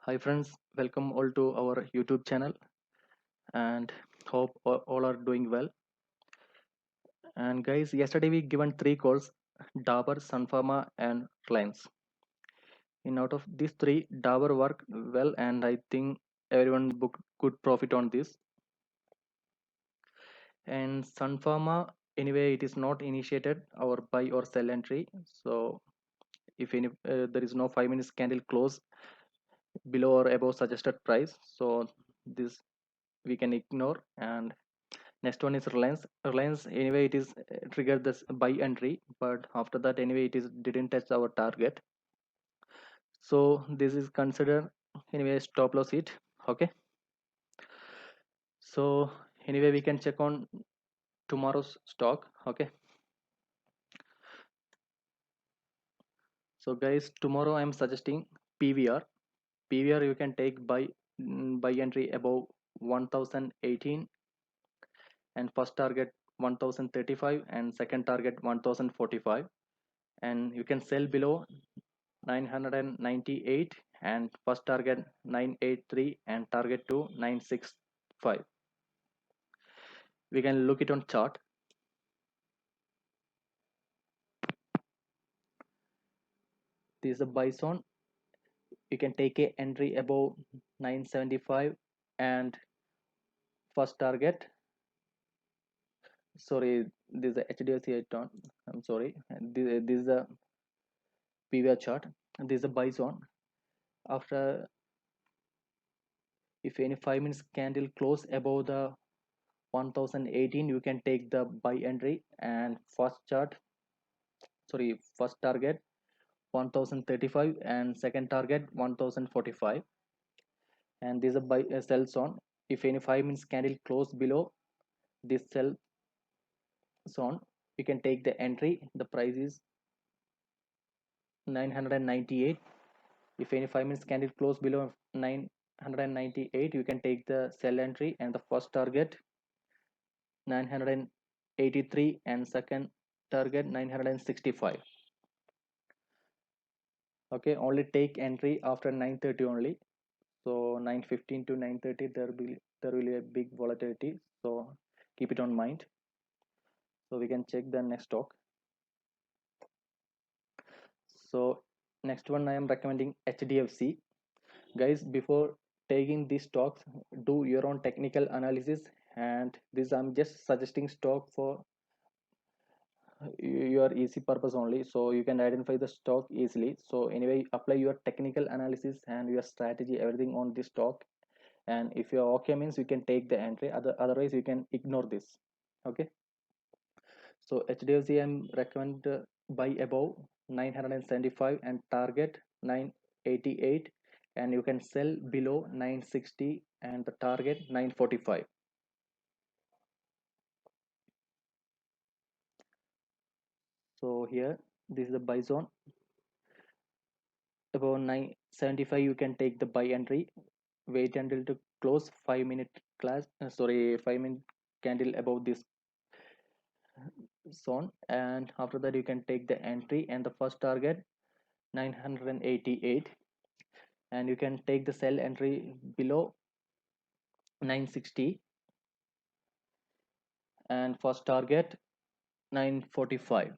Hi friends, welcome all to our YouTube channel and hope all are doing well. And guys, yesterday we given three calls: Dabur, Sun Pharma and Reliance. In out of these three, Dabur worked well and I think everyone booked good profit on this. And Sun Pharma, anyway, it is not initiated our buy or sell entry. So if any there is no 5 minutes candle close below or above suggested price, so this we can ignore. And next one is Reliance. Reliance anyway it is triggered this buy entry, but after that anyway it is didn't touch our target. So this is considered anyway stop loss hit. Okay. So anyway we can check on tomorrow's stock. Okay. So guys, tomorrow I am suggesting PVR. PVR you can take buy entry above 1018 and first target 1035 and second target 1045, and you can sell below 998 and first target 983 and target to 965. We can look it on chart. This is a buy zone. You can take a entry above 975 and first target, sorry, this is the HDFC I don't, I'm sorry, this is the PVR chart. This is a buy zone. After, if any 5 minutes candle close above the 1018, you can take the buy entry and first target 1035 and second target 1045, and this is a buy sell zone. If any 5 minutes candle close below this sell zone, you can take the entry. The price is 998. If any 5 minutes candle close below 998, you can take the sell entry and the first target 983 and second target 965. Okay, only take entry after 930 only. So 9:15 to 9:30 there will be a big volatility, so keep it on mind. So we can check the next stock. So next one I am recommending HDFC. Guys, before taking these stocks, do your own technical analysis, and this I'm just suggesting stock for your easy purpose only, so you can identify the stock easily. So anyway, apply your technical analysis and your strategy, everything on this stock, and if you're okay means you can take the entry, otherwise you can ignore this. Okay. So HDFC I'm recommend buy above 975 and target 988, and you can sell below 960 and the target 945. So here this is the buy zone. Above 975 you can take the buy entry. Wait until to close 5 minute class, 5 minute candle above this zone, and after that you can take the entry and the first target 988, and you can take the sell entry below 960 and first target 945.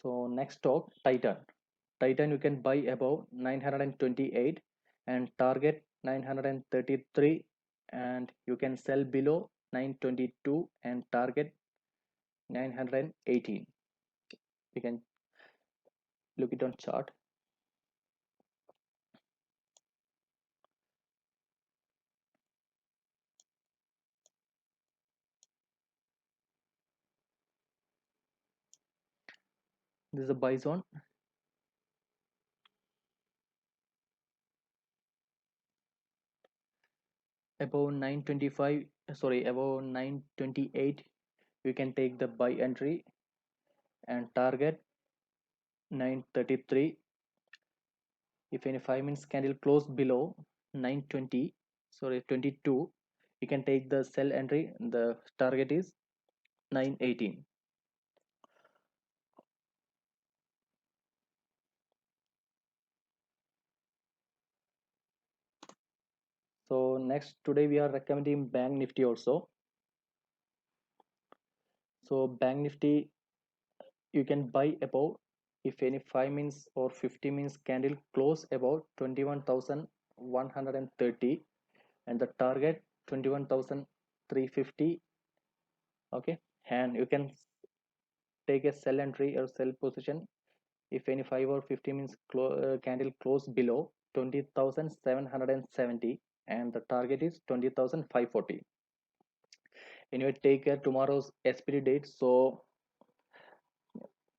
So next stock, Titan you can buy above 928 and target 933, and you can sell below 922 and target 918. You can look it on chart. This is a buy zone. Above 925, above 928 you can take the buy entry and target 933. If any 5 minutes candle close below 920, 22, you can take the sell entry. The target is 918. next, today we are recommending Bank Nifty also. So Bank Nifty, you can buy above if any 5 minutes or 50 minutes candle close about 21,130 and the target 21,350. Okay, and you can take a sell entry or sell position if any 5 or 50 minutes candle close below 20,770 and the target is 20,540. Anyway, take care tomorrow's expiry date, so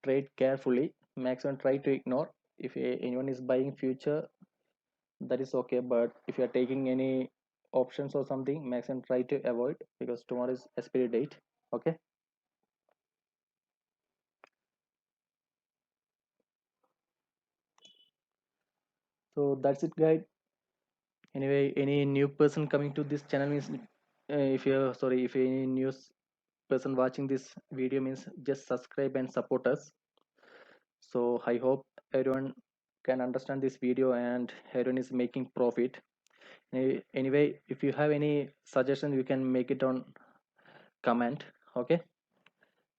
trade carefully. Maximum try to ignore. If anyone is buying future, that is okay, but if you are taking any options or something, maximum try to avoid because tomorrow is expiry date. Okay, so that's it, guys. Anyway, any new person coming to this channel means, if you're sorry, if any new person watching this video means just subscribe and support us. So I hope everyone can understand this video and everyone is making profit. Anyway, if you have any suggestion, you can make it on comment. Okay,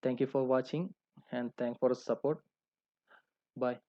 thank you for watching and thank for support. Bye.